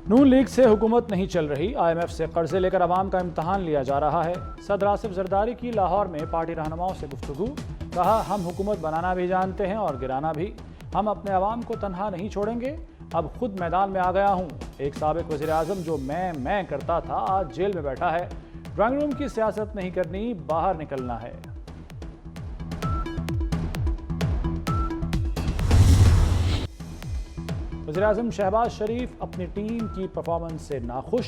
नून league से हुकूमत नहीं चल रही, IMF से कर्जे लेकर अवाम का इम्तहान लिया जा रहा है। सदर आसिफ जरदारी की लाहौर में पार्टी रहनुमाओं से गुफ्तगू। कहा, हम हुकूमत बनाना भी जानते हैं और गिराना भी। हम अपने अवाम को तनहा नहीं छोड़ेंगे। अब खुद मैदान में आ गया हूँ। एक साबिक वज़ीर आज़म जो मैं करता था आज जेल में बैठा है। ड्राइंग रूम की सियासत नहीं करनी, बाहर निकलना है। वज़ीर-ए-आज़म शहबाज शरीफ अपनी टीम की परफॉर्मेंस से नाखुश।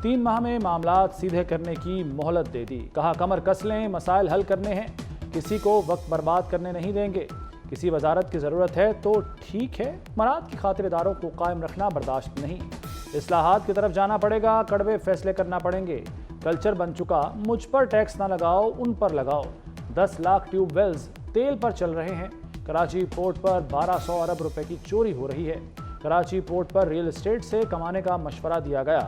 3 माह में मामलात सीधे करने की मोहलत दे दी। कहा, कमर कस लें, मसाइल हल करने हैं, किसी को वक्त बर्बाद करने नहीं देंगे। किसी वजारत की ज़रूरत है तो ठीक है, मराद की खातिर इदारों को कायम रखना बर्दाश्त नहीं। इस्लाहात की तरफ जाना पड़ेगा, कड़वे फैसले करना पड़ेंगे। कल्चर बन चुका, मुझ पर टैक्स ना लगाओ, उन पर लगाओ। 10 लाख ट्यूबवेल्स तेल पर चल रहे हैं। कराची पोर्ट पर 1200 अरब रुपए की चोरी हो रही है। कराची पोर्ट पर रियल एस्टेट से कमाने का मशवरा दिया गया।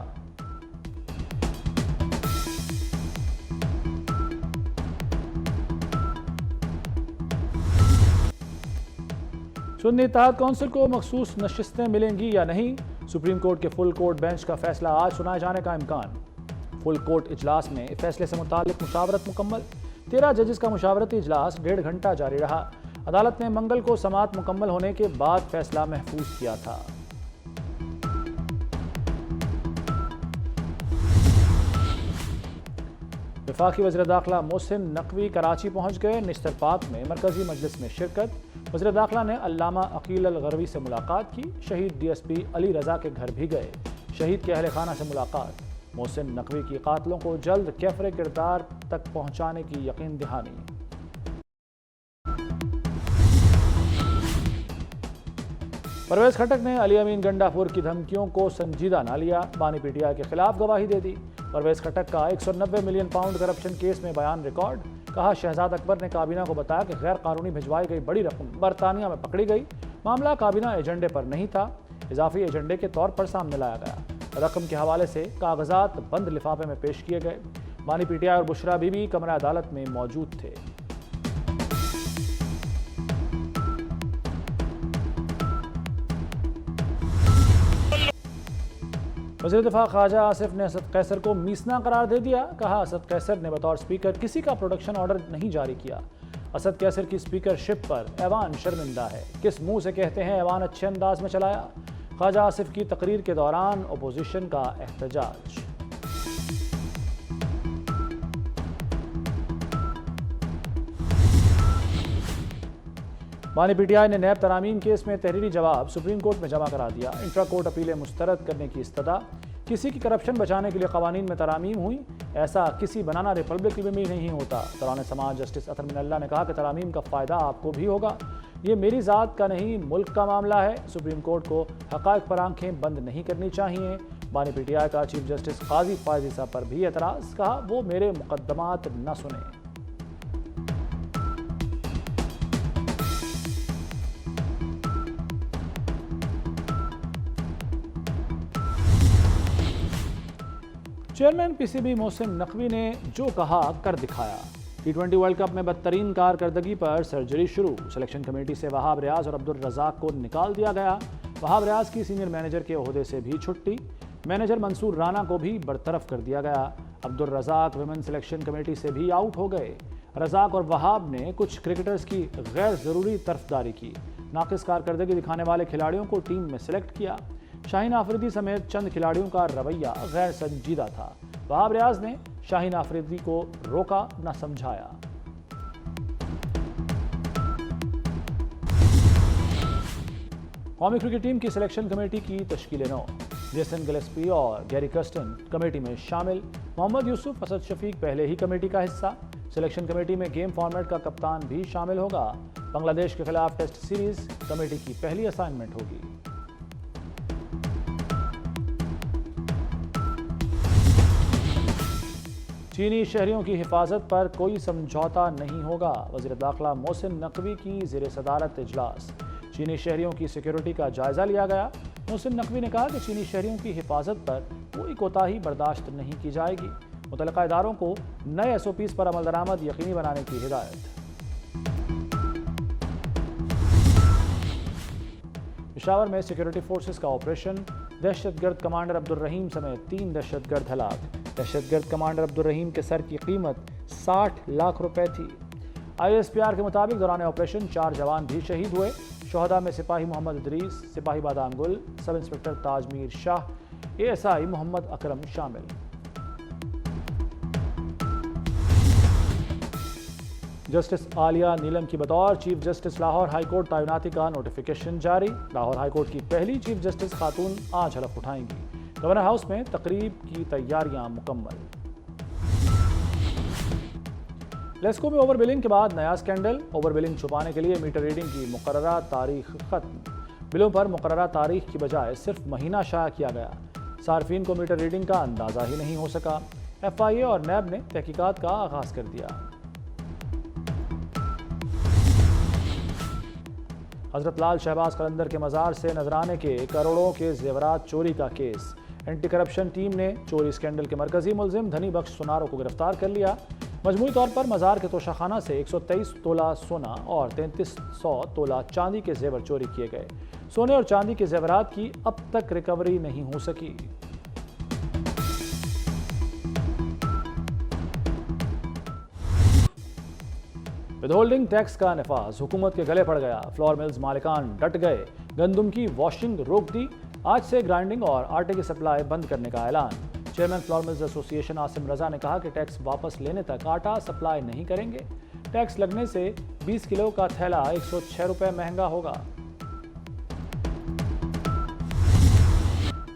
सुन्नी इत्तेहाद कौंसिल को मखसूस नशिस्तें मिलेंगी या नहीं, सुप्रीम कोर्ट के फुल कोर्ट बेंच का फैसला आज सुनाए जाने का इम्कान। फुल कोर्ट इजलास में फैसले से मुताल्लिक मुशावरत मुकम्मल। 13 जजेस का मुशावरती इजलास 1.5 घंटा जारी रहा। अदालत ने मंगल को समाअत मुकम्मल होने के बाद फैसला महफूज किया था। वफाकी वज़ीर दाखिला मोहसिन नकवी कराची पहुंच गए। निश्तर पाक में मरकजी मजलिस में शिरकत। वज़ीर दाखिला ने अल्लामा अकील अल गरवी से मुलाकात की। शहीद DSP अली रजा के घर भी गए। शहीद के अहले खाना से मुलाकात। मोहसिन नकवी की कातलों को जल्द कैफरे किरदार तक पहुंचाने की यकीन दहानी। परवेज खटक ने अली अमीन गंडापुर की धमकियों को संजीदा न लिया। बानी PTI के खिलाफ गवाही दे दी। परवेज खटक का 190 मिलियन पाउंड करप्शन केस में बयान रिकॉर्ड। कहा, शहजाद अकबर ने काबीना को बताया कि गैर कानूनी भिजवाई गई बड़ी रकम बरतानिया में पकड़ी गई। मामला काबीना एजेंडे पर नहीं था, इजाफी एजेंडे के तौर पर सामने लाया गया। रकम के हवाले से कागजात बंद लिफाफे में पेश किए गए। बानी PTI और बुशरा बीबी कमरा अदालत में मौजूद थे। वज़ीर दिफा ख्वाजा आसिफ ने असद कैसर को मीसना करार दे दिया। कहा, असद कैसर ने बतौर स्पीकर किसी का प्रोडक्शन ऑर्डर नहीं जारी किया। असद कैसर की स्पीकरशिप पर ऐवान शर्मिंदा है। किस मुंह से कहते हैं ऐवान अच्छे अंदाज में चलाया। ख्वाजा आसिफ की तकरीर के दौरान अपोजिशन का एहतजाज। बानी PTI ने नैब तरामीम केस में तहरीरी जवाब सुप्रीम कोर्ट में जमा करा दिया। इंट्रा कोर्ट अपीलें मुस्तरद करने की इस्तदा। किसी की करप्शन बचाने के लिए कवानीन में तरामीम हुई, ऐसा किसी बनाना रिपब्लिक में भी नहीं होता। दौरान समाज जस्टिस अतर मिनल्ला ने कहा कि तरामीम का फ़ायदा आपको भी होगा। ये मेरी ज़ात का नहीं, मुल्क का मामला है। सुप्रीम कोर्ट को हक़ाइक़ पर आंखें बंद नहीं करनी चाहिए। बानी PTI का चीफ जस्टिस काजी फ़ायज़ ईसा पर भी एतराज़। कहा, वो मेरे मुकदमात न सुने। चेयरमैन PCB मोहसिन नकवी ने जो कहा कर दिखाया। T20 वर्ल्ड कप में बदतरीन कारकर्दगी पर सर्जरी शुरू। सिलेक्शन कमेटी से वहाब रियाज और अब्दुल रज़ाक को निकाल दिया गया। वहाब रियाज की सीनियर मैनेजर के ओहदे से भी छुट्टी। मैनेजर मंसूर राना को भी बरतरफ कर दिया गया। Abdul Razzaq women selection committee से भी आउट हो गए। रज़ाक और वहाब ने कुछ क्रिकेटर्स की गैर ज़रूरी तरफदारी की। नाक़िस कारकर्दगी दिखाने वाले खिलाड़ियों को टीम में सिलेक्ट किया। शाहीन आफरीदी समेत चंद खिलाड़ियों का रवैया गैर संजीदा था। वहाब रियाज ने शाहीन आफरीदी को रोका न समझाया। कौमी क्रिकेट टीम की सिलेक्शन कमेटी की तश्कील नौ। जेसन गिलेस्पी और गैरी कर्स्टन कमेटी में शामिल। मोहम्मद यूसुफ, असद शफीक पहले ही कमेटी का हिस्सा। सिलेक्शन कमेटी में गेम फॉर्मेट का कप्तान भी शामिल होगा। बांग्लादेश के खिलाफ टेस्ट सीरीज कमेटी की पहली असाइनमेंट होगी। चीनी शहरियों की हिफाजत पर कोई समझौता नहीं होगा। वज़ीर दाखिला मोहसिन नकवी की ज़ेर सदारत इजलास। चीनी शहरियों की सिक्योरिटी का जायजा लिया गया। मोहसिन नकवी ने कहा कि चीनी शहरियों की हिफाजत पर कोई कोताही बर्दाश्त नहीं की जाएगी। मुतल्लिका इदारों को नए SOPs पर अमल दरामद यकीनी बनाने की हिदायत। पेशावर में सिक्योरिटी फोर्सेस का ऑपरेशन, दहशतगर्द कमांडर अब्दुल रहीम समेत 3 दहशतगर्द हलाक। दहशतगर्द कमांडर अब्दुल रहीम के सर की कीमत 60 लाख रुपए थी। ISPR के मुताबिक दौरान ऑपरेशन 4 जवान भी शहीद हुए। शोहदा में सिपाही मोहम्मद इदरीस, सिपाही Badam Gul, sub inspector Tajmir Shah, ASI Mohammad Akram शामिल। जस्टिस आलिया नीलम की बतौर चीफ जस्टिस लाहौर हाईकोर्ट तैनाती का नोटिफिकेशन जारी। लाहौर हाईकोर्ट की पहली चीफ जस्टिस खातून आज हलफ उठाएंगी। गवर्नर हाउस में तकरीब की तैयारियां मुकम्मल। लेस्को में ओवर बिलिंग के बाद नया स्कैंडल। ओवर बिलिंग छुपाने के लिए मीटर रीडिंग की मुकर्ररा तारीख खत्म। बिलों पर मुकर्ररा तारीख की बजाय सिर्फ महीना शाया किया गया। सार्फिन को मीटर रीडिंग का अंदाजा ही नहीं हो सका। FIA और NAB ने तहकीकात का आगाज कर दिया। हजरत लाल शहबाज कलंदर के मज़ार से नजराने के करोड़ों के जेवरात चोरी का केस। एंटी करप्शन टीम ने चोरी स्कैंडल के मरकजी मुलजिम धनी बख्श सुनारो को गिरफ्तार कर लिया। मजमूई तौर पर मज़ार के तोशाखाना से 123 तोला सोना और 3300 तोला चांदी के जेवर चोरी किए गए। सोने और चांदी के जेवरात की अब तक रिकवरी नहीं हो सकी। विदहोल्डिंग टैक्स का नफाज हुकूमत के गले पड़ गया। फ्लोर मिल्स मालिकान डट गए। गंदम की वॉशिंग रोक दी। आज से ग्राइंडिंग और आटे की सप्लाई बंद करने का ऐलान। Chairman flour mills association Asim Raza ने कहा कि टैक्स वापस लेने तक आटा सप्लाई नहीं करेंगे। टैक्स लगने से 20 किलो का थैला 106 रुपए महंगा होगा।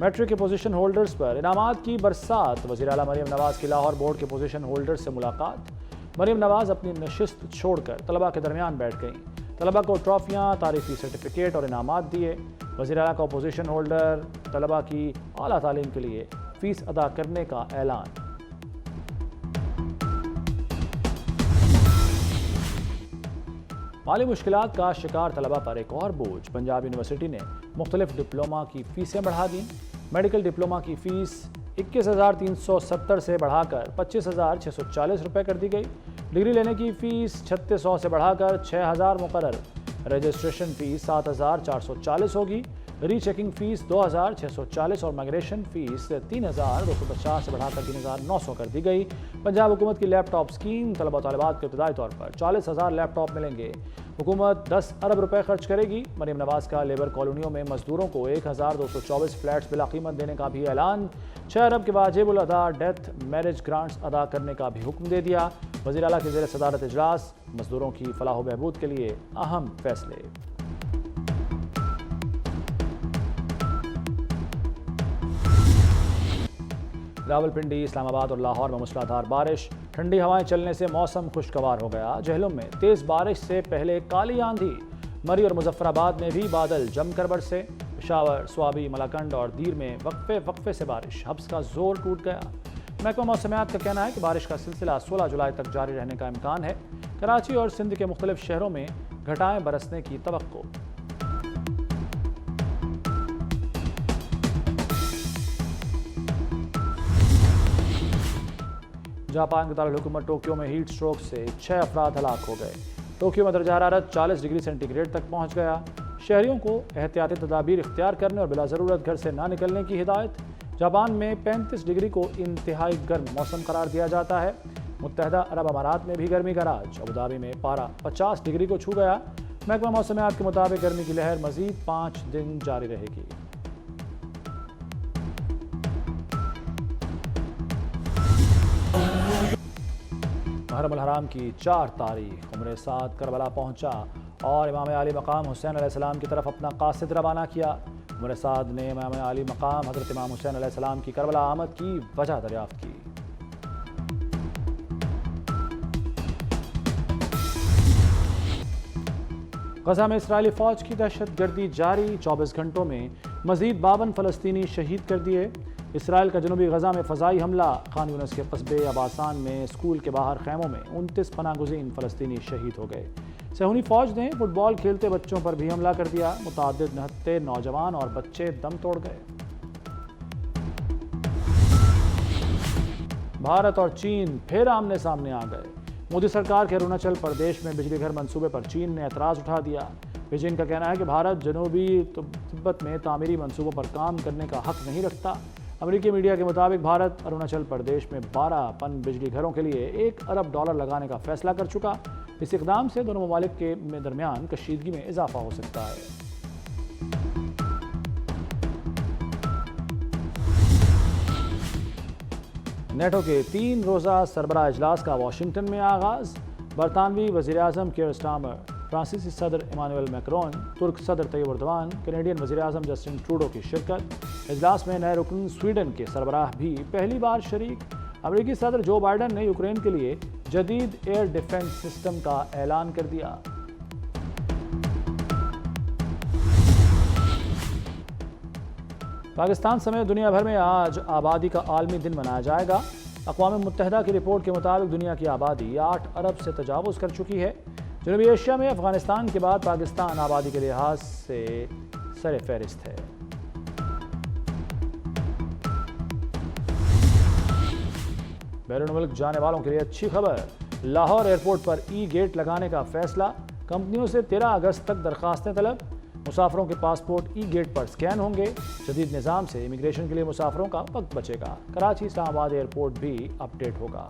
मैट्रिक के पोजीशन होल्डर्स पर इनामात की बरसात। वज़ीर आला मरियम नवाज की लाहौर बोर्ड के पोजीशन होल्डर्स से मुलाकात। मरियम नवाज अपनी नशिस्त छोड़कर तलबा के दरमियान बैठ गईं। तलबा को ट्रॉफियाँ, तारीफी सर्टिफिकेट और इनामात दिए। वज़ीर आला का पोजीशन होल्डर तलबा की आला तालीम के लिए फीस अदा करने का ऐलान। माली मुश्किलात का शिकार तलबा पर एक और बोझ। पंजाब यूनिवर्सिटी ने मुख्तलिफ डिप्लोमा की फीसें बढ़ा दी। मेडिकल डिप्लोमा की फीस 21,370 से बढ़ाकर 25,640 रुपये कर दी गई। डिग्री लेने की फ़ीस 3600 से बढ़ाकर 6,000 मुकर्रर। रजिस्ट्रेशन फ़ीस 7,440 होगी। रीचेकिंग फ़ीस 2,640 और माइग्रेशन फ़ीस 3,250 से बढ़ाकर 3,900 कर दी गई। पंजाब हुकूमत की लैपटॉप स्कीम। तलबा तलबात को इब्तदाई तौर पर 40,000 लैपटॉप मिलेंगे। हुकूमत 10 अरब रुपए खर्च करेगी। मरियम नवाज का लेबर कॉलोनियों में मजदूरों को 1,224 फ्लैट्स बिला कीमत देने का भी ऐलान। 6 अरब के वाजिबुल अदा डेथ मैरिज ग्रांट्स अदा करने का भी हुक्म दे दिया। वज़ीर आला के ज़ेर सदारत इजलास। मजदूरों की फलाह व बहबूद के लिए अहम फैसले। रावलपिंडी, इस्लामाबाद और लाहौर में मूसलाधार बारिश। ठंडी हवाएं चलने से मौसम खुशगवार हो गया। जहलुम में तेज़ बारिश से पहले काली आंधी। मरी और मुजफ्फराबाद में भी बादल जमकर बरसे। पेशावर, स्वाबी, मलाकंड और दीर में वक्फे से बारिश। हब्स का जोर टूट गया। महकमा मौसमियात का कहना है कि बारिश का सिलसिला 16 जुलाई तक जारी रहने का इम्कान है। कराची और सिंध के मुख्तलिफ शहरों में घटाएं बरसने की तवक्को। जापान के दारुल हुकूमत टोक्यो में हीट स्ट्रोक से 6 अफराद हलाक हो गए। टोक्यो में दर्जा हरारत 40 डिग्री सेंटीग्रेड तक पहुंच गया। शहरियों को एहतियाती तदाबीर इख्तियार करने और बिला ज़रूरत घर से ना निकलने की हिदायत। जापान में 35 डिग्री को इंतहाई गर्म मौसम करार दिया जाता है। मुत्तहदा अरब अमारात में भी गर्मी का राज। अबुधाबी में पारा 50 डिग्री को छू गया। महकमा मौसमियात के मुताबिक गर्मी की लहर मजीद 5 दिन जारी रहेगी। मुहर्रम अल हराम की 4 तारीख उम्र साद करबला पहुंचा और इमाम आली मकाम हुसैन अलैहिस्सलाम की तरफ अपना कासिद रवाना किया। उमर साद ने इमाम आली मकाम हज़रत इमाम हुसैन अलैहिस्सलाम की करबला आमद की वजह दरियाफ्त की। गजा में इसराइली फ़ौज की दहशतगर्दी जारी। 24 घंटों में मज़ीद 52 फ़लस्तीनी शहीद कर दिए। इसराइल का जनूबी गजा में फ़ज़ाई हमला। खान यूनिस के कस्बे अबासान में स्कूल के बाहर खैमों में 29 पनागुज़ीन फ़लस्तीनी शहीद हो गए। सहूनी फ़ौज ने फुटबॉल खेलते बच्चों पर भी हमला कर दिया। मुतअद्दिद निहत्ते नौजवान और बच्चे दम तोड़ गए। भारत और चीन फिर आमने सामने आ गए। मोदी सरकार के अरुणाचल प्रदेश में बिजली घर मंसूबे पर चीन ने एतराज़ उठा दिया। बीजिंग का कहना है कि भारत जनूबी तिब्बत में तामीरी मंसूबों पर काम करने का हक नहीं रखता। अमेरिकी मीडिया के मुताबिक भारत अरुणाचल प्रदेश में 12 पन बिजली घरों के लिए $1 अरब लगाने का फैसला कर चुका। इस इकदाम से दोनों ममालिक के दरमियान कशीदगी में इजाफा हो सकता है। नेटो के 3 रोज़ा सरबराह इजलास का वाशिंगटन में आगाज़। बरतानवी वज़ीर-ए-आज़म कीर स्टारमर, फ्रांसीसी सदर इमानुएल मैक्रोन, तुर्क सदर तैयब एर्दोगान, कैनेडियन वज़ीर-ए-आज़म जस्टिन ट्रूडो की शिरकत। इजलास में नए रुकन स्वीडन के सरबराह भी पहली बार शरीक। अमेरिकी सदर जो बाइडन ने यूक्रेन के लिए जदीद एयर डिफेंस सिस्टम का ऐलान कर दिया। पाकिस्तान समेत दुनिया भर में आज आबादी का आलमी दिन मनाया जाएगा। अक़वाम मुत्तहिदा की रिपोर्ट के मुताबिक दुनिया की आबादी 8 अरब से तजावुज़ कर चुकी है। जनूबी एशिया में अफगानिस्तान के बाद पाकिस्तान आबादी के लिहाज से सर फहरिस्त है। बैरून मुल्क जाने वालों के लिए अच्छी खबर। लाहौर एयरपोर्ट पर ई-गेट लगाने का फैसला। कंपनियों से 13 अगस्त तक दरखास्तें तलब। मुसाफिरों के पासपोर्ट ई-गेट पर स्कैन होंगे। जदीद निज़ाम से इमिग्रेशन के लिए मुसाफिरों का वक्त बचेगा। कराची इस्लामाबाद एयरपोर्ट भी अपडेट होगा।